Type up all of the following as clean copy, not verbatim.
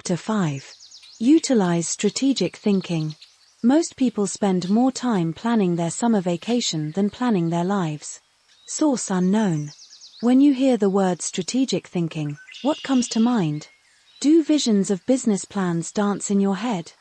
Chapter 5. Utilize strategic thinking. Most people spend more time planning their summer vacation than planning their lives. Source unknown. When you hear the word strategic thinking, what comes to mind? Do visions of business plans dance in your head?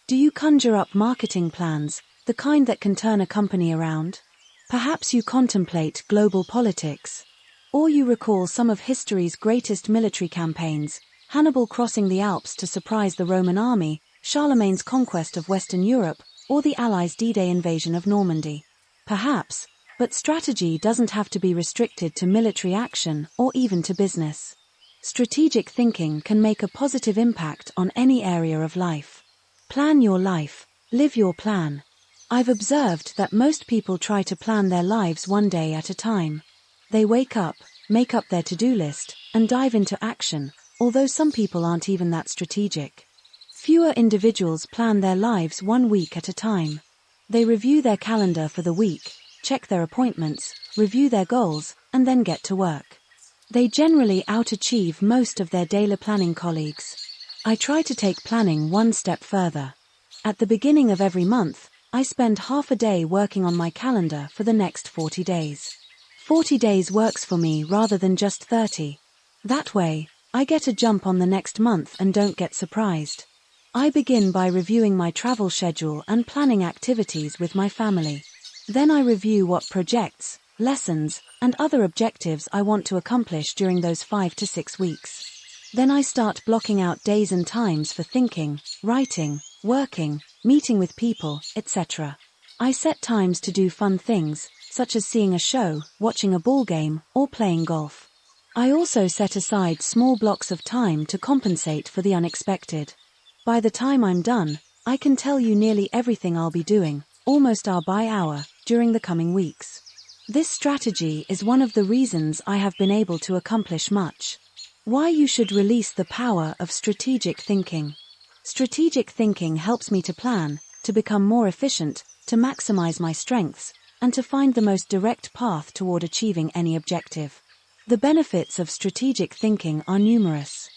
Do you conjure up marketing plans, the kind that can turn a company around? Perhaps you contemplate global politics. Or you recall some of history's greatest military campaigns, Hannibal crossing the Alps to surprise the Roman army, Charlemagne's conquest of Western Europe, or the Allies' D-Day invasion of Normandy. Perhaps, but strategy doesn't have to be restricted to military action or even to business. Strategic thinking can make a positive impact on any area of life. Plan your life, live your plan. I've observed that most people try to plan their lives one day at a time. They wake up, make up their to-do list, and dive into action, although some people aren't even that strategic. Fewer individuals plan their lives 1 week at a time. They review their calendar for the week, check their appointments, review their goals, and then get to work. They generally out-achieve most of their daily planning colleagues. I try to take planning one step further. At the beginning of every month, I spend half a day working on my calendar for the next 40 days. 40 days works for me rather than just 30. That way, I get a jump on the next month and don't get surprised. I begin by reviewing my travel schedule and planning activities with my family. Then I review what projects, lessons, and other objectives I want to accomplish during those 5 to 6 weeks. Then I start blocking out days and times for thinking, writing, working, meeting with people, etc. I set times to do fun things, such as seeing a show, watching a ball game, or playing golf. I also set aside small blocks of time to compensate for the unexpected. By the time I'm done, I can tell you nearly everything I'll be doing, almost hour by hour, during the coming weeks. This strategy is one of the reasons I have been able to accomplish much. Why you should release the power of strategic thinking. Strategic thinking helps me to plan, to become more efficient, to maximize my strengths, and to find the most direct path toward achieving any objective. The benefits of strategic thinking are numerous.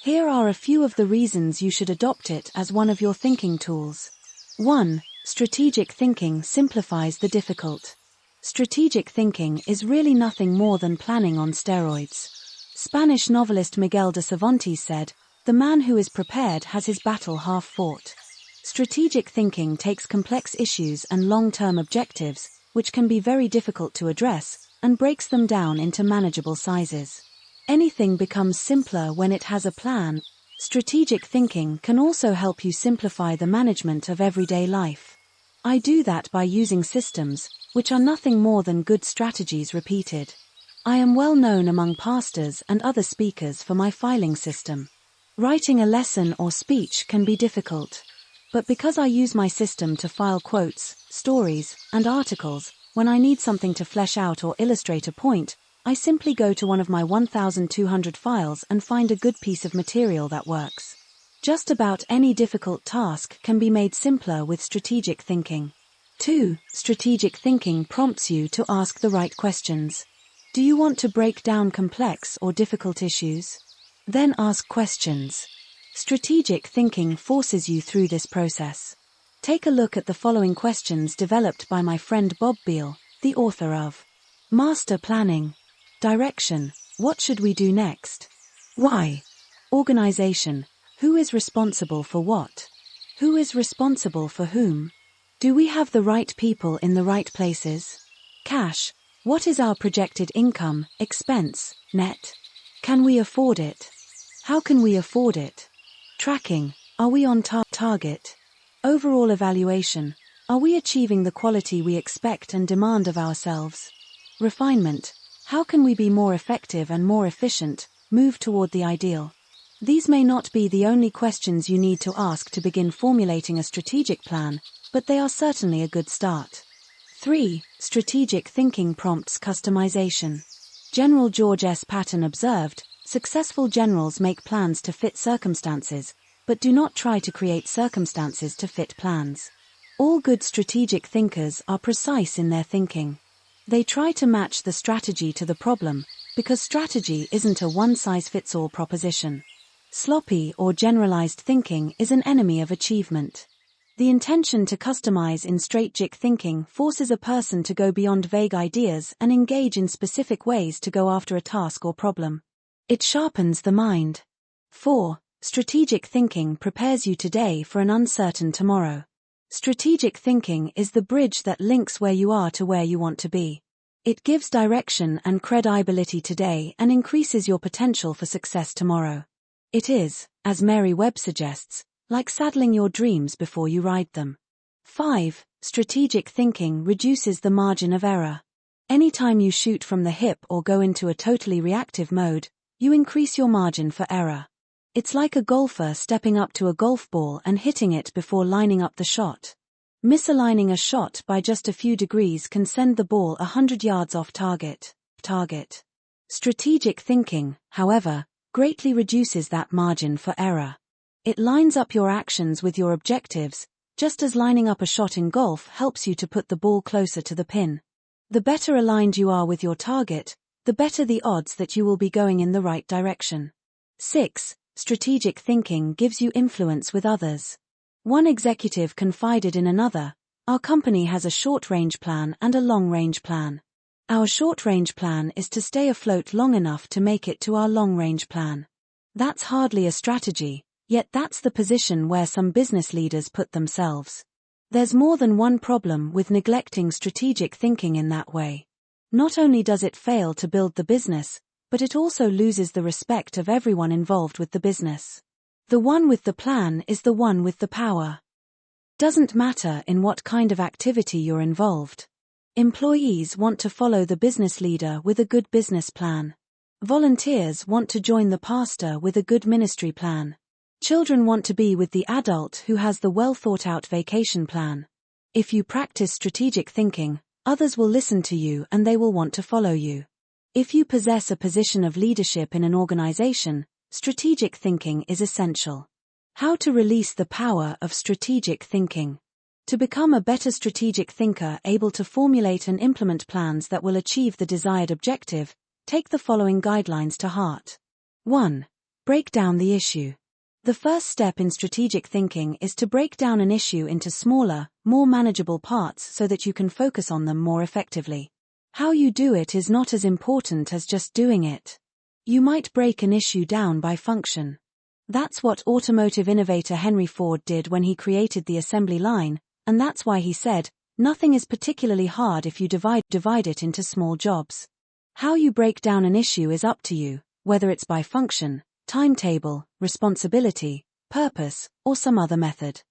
Here are a few of the reasons you should adopt it as one of your thinking tools. 1. Strategic thinking simplifies the difficult. Strategic thinking is really nothing more than planning on steroids. Spanish novelist Miguel de Cervantes said, "The man who is prepared has his battle half fought." Strategic thinking takes complex issues and long-term objectives, which can be very difficult to address, and breaks them down into manageable sizes. Anything becomes simpler when it has a plan. Strategic thinking can also help you simplify the management of everyday life. I do that by using systems, which are nothing more than good strategies repeated. I am well known among pastors and other speakers for my filing system. Writing a lesson or speech can be difficult. But because I use my system to file quotes, stories, and articles, when I need something to flesh out or illustrate a point, I simply go to one of my 1,200 files and find a good piece of material that works. Just about any difficult task can be made simpler with strategic thinking. 2. Strategic thinking prompts you to ask the right questions. Do you want to break down complex or difficult issues? Then ask questions. Strategic thinking forces you through this process. Take a look at the following questions developed by my friend Bob Beale, the author of Master Planning. Direction: what should we do next? Why? Organization: who is responsible for what? Who is responsible for whom? Do we have the right people in the right places? Cash: what is our projected income, expense, net? Can we afford it? How can we afford it? Tracking: are we on target? Overall evaluation: are we achieving the quality we expect and demand of ourselves? Refinement: how can we be more effective and more efficient, move toward the ideal? These may not be the only questions you need to ask to begin formulating a strategic plan, but they are certainly a good start. 3. Strategic thinking prompts customization. General George S. Patton observed, "Successful generals make plans to fit circumstances, but do not try to create circumstances to fit plans." All good strategic thinkers are precise in their thinking. They try to match the strategy to the problem, because strategy isn't a one-size-fits-all proposition. Sloppy or generalized thinking is an enemy of achievement. The intention to customize in strategic thinking forces a person to go beyond vague ideas and engage in specific ways to go after a task or problem. It sharpens the mind. 4. Strategic thinking prepares you today for an uncertain tomorrow. Strategic thinking is the bridge that links where you are to where you want to be. It gives direction and credibility today and increases your potential for success tomorrow. It is, as Mary Webb suggests, like saddling your dreams before you ride them. 5. Strategic thinking reduces the margin of error. Anytime you shoot from the hip or go into a totally reactive mode, you increase your margin for error. It's like a golfer stepping up to a golf ball and hitting it before lining up the shot. Misaligning a shot by just a few degrees can send the ball 100 yards off target. Strategic thinking, however, greatly reduces that margin for error. It lines up your actions with your objectives, just as lining up a shot in golf helps you to put the ball closer to the pin. The better aligned you are with your target, the better the odds that you will be going in the right direction. 6. Strategic thinking gives you influence with others. One executive confided in another, "Our company has a short-range plan and a long-range plan. Our short-range plan is to stay afloat long enough to make it to our long-range plan." That's hardly a strategy, yet that's the position where some business leaders put themselves. There's more than one problem with neglecting strategic thinking in that way. Not only does it fail to build the business, but it also loses the respect of everyone involved with the business. The one with the plan is the one with the power. Doesn't matter in what kind of activity you're involved. Employees want to follow the business leader with a good business plan. Volunteers want to join the pastor with a good ministry plan. Children want to be with the adult who has the well-thought-out vacation plan. If you practice strategic thinking, others will listen to you and they will want to follow you. If you possess a position of leadership in an organization, strategic thinking is essential. How to release the power of strategic thinking. To become a better strategic thinker able to formulate and implement plans that will achieve the desired objective, take the following guidelines to heart. 1. Break down the issue. The first step in strategic thinking is to break down an issue into smaller, more manageable parts so that you can focus on them more effectively. How you do it is not as important as just doing it. You might break an issue down by function. That's what automotive innovator Henry Ford did when he created the assembly line, and that's why he said, "Nothing is particularly hard if you divide it into small jobs." How you break down an issue is up to you, whether it's by function, timetable, responsibility, purpose, or some other method.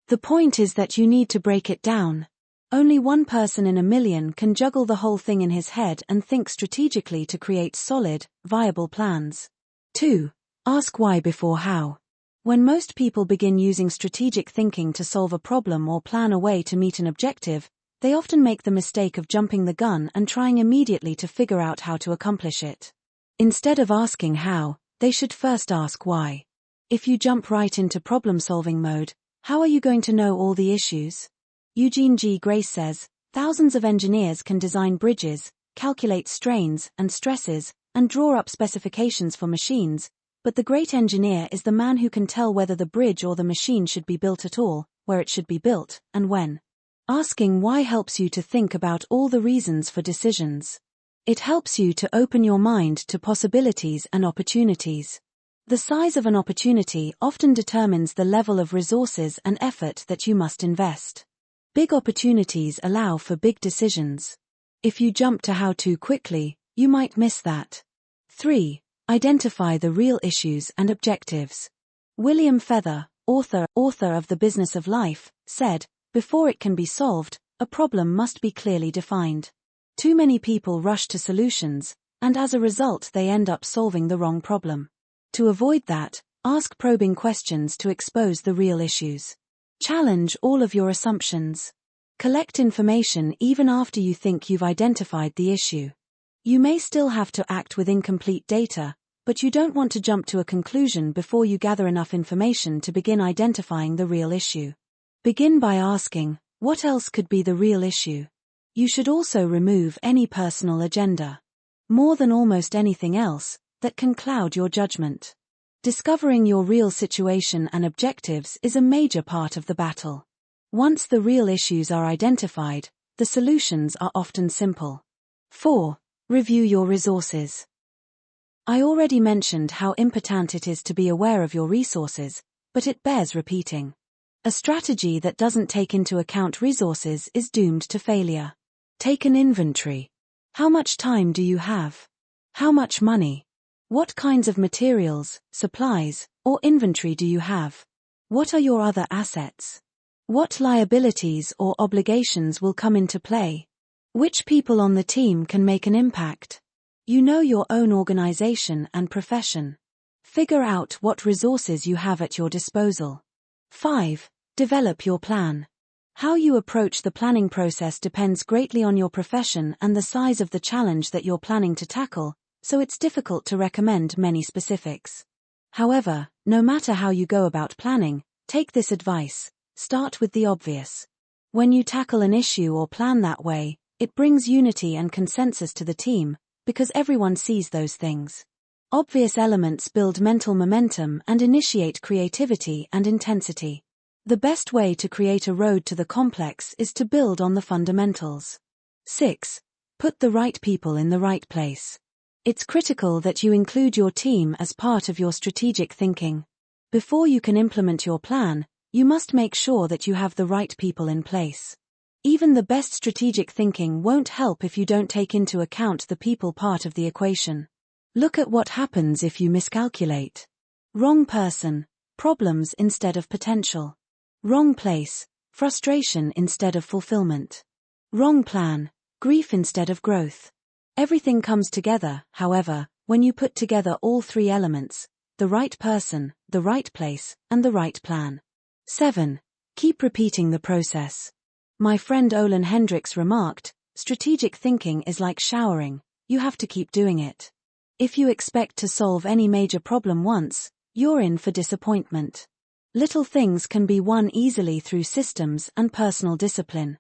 The point is that you need to break it down. Only one person in a million can juggle the whole thing in his head and think strategically to create solid, viable plans. 2. Ask why before how. When most people begin using strategic thinking to solve a problem or plan a way to meet an objective, they often make the mistake of jumping the gun and trying immediately to figure out how to accomplish it. Instead of asking how, they should first ask why. If you jump right into problem-solving mode, how are you going to know all the issues? Eugene G. Grace says, "Thousands of engineers can design bridges, calculate strains and stresses, and draw up specifications for machines, but the great engineer is the man who can tell whether the bridge or the machine should be built at all, where it should be built, and when." Asking why helps you to think about all the reasons for decisions. It helps you to open your mind to possibilities and opportunities. The size of an opportunity often determines the level of resources and effort that you must invest. Big opportunities allow for big decisions. If you jump to how too quickly, you might miss that. 3. Identify the real issues and objectives. William Feather, author of The Business of Life, said, "Before it can be solved, a problem must be clearly defined. Too many people rush to solutions, and as a result they end up solving the wrong problem. To avoid that, ask probing questions to expose the real issues. Challenge all of your assumptions. Collect information even after you think you've identified the issue. You may still have to act with incomplete data, but you don't want to jump to a conclusion before you gather enough information to begin identifying the real issue. Begin by asking, what else could be the real issue? You should also remove any personal agenda. More than almost anything else, that can cloud your judgment. Discovering your real situation and objectives is a major part of the battle. Once the real issues are identified, the solutions are often simple. 4. Review your resources. I already mentioned how important it is to be aware of your resources, but it bears repeating. A strategy that doesn't take into account resources is doomed to failure. Take an inventory. How much time do you have? How much money? What kinds of materials, supplies, or inventory do you have? What are your other assets? What liabilities or obligations will come into play? Which people on the team can make an impact? You know your own organization and profession. Figure out what resources you have at your disposal. 5. Develop your plan. How you approach the planning process depends greatly on your profession and the size of the challenge that you're planning to tackle, so it's difficult to recommend many specifics. However, no matter how you go about planning, take this advice: start with the obvious. When you tackle an issue or plan that way, it brings unity and consensus to the team, because everyone sees those things. Obvious elements build mental momentum and initiate creativity and intensity. The best way to create a road to the complex is to build on the fundamentals. 6. Put the right people in the right place. It's critical that you include your team as part of your strategic thinking. Before you can implement your plan, you must make sure that you have the right people in place. Even the best strategic thinking won't help if you don't take into account the people part of the equation. Look at what happens if you miscalculate. Wrong person, problems instead of potential. Wrong place, frustration instead of fulfillment. Wrong plan, grief instead of growth. Everything comes together, however, when you put together all three elements: the right person, the right place, and the right plan. 7. Keep repeating the process. My friend Olin Hendricks remarked, strategic thinking is like showering, you have to keep doing it. If you expect to solve any major problem once, you're in for disappointment. Little things can be won easily through systems and personal discipline.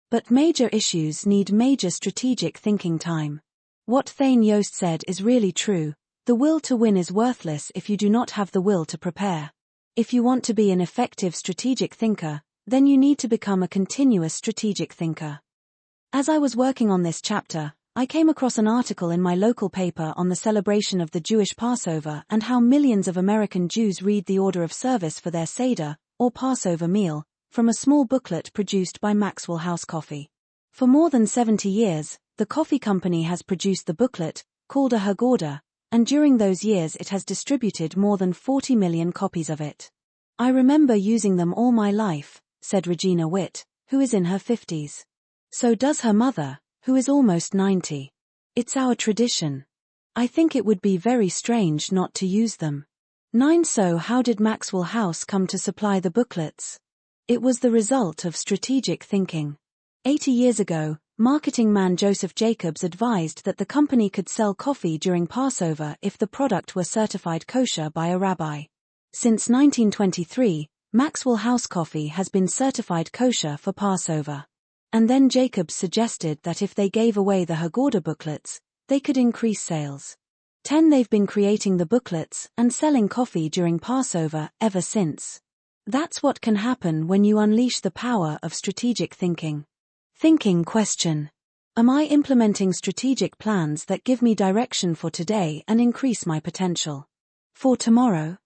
But major issues need major strategic thinking time. What Thane Yost said is really true: the will to win is worthless if you do not have the will to prepare. If you want to be an effective strategic thinker, then you need to become a continuous strategic thinker. As I was working on this chapter, I came across an article in my local paper on the celebration of the Jewish Passover and how millions of American Jews read the order of service for their Seder, or Passover meal, from a small booklet produced by Maxwell House Coffee. For more than 70 years, the coffee company has produced the booklet, called a Haggadah, and during those years it has distributed more than 40 million copies of it. I remember using them all my life, said Regina Witt, who is in her 50s. So does her mother, who is almost 90. It's our tradition. I think it would be very strange not to use them. 9. So how did Maxwell House come to supply the booklets? It was the result of strategic thinking. 80 years ago, marketing man Joseph Jacobs advised that the company could sell coffee during Passover if the product were certified kosher by a rabbi. Since 1923, Maxwell House Coffee has been certified kosher for Passover. And then Jacobs suggested that if they gave away the Haggadah booklets, they could increase sales. 10. They've been creating the booklets and selling coffee during Passover ever since. That's what can happen when you unleash the power of strategic thinking. Thinking question: am I implementing strategic plans that give me direction for today and increase my potential for tomorrow?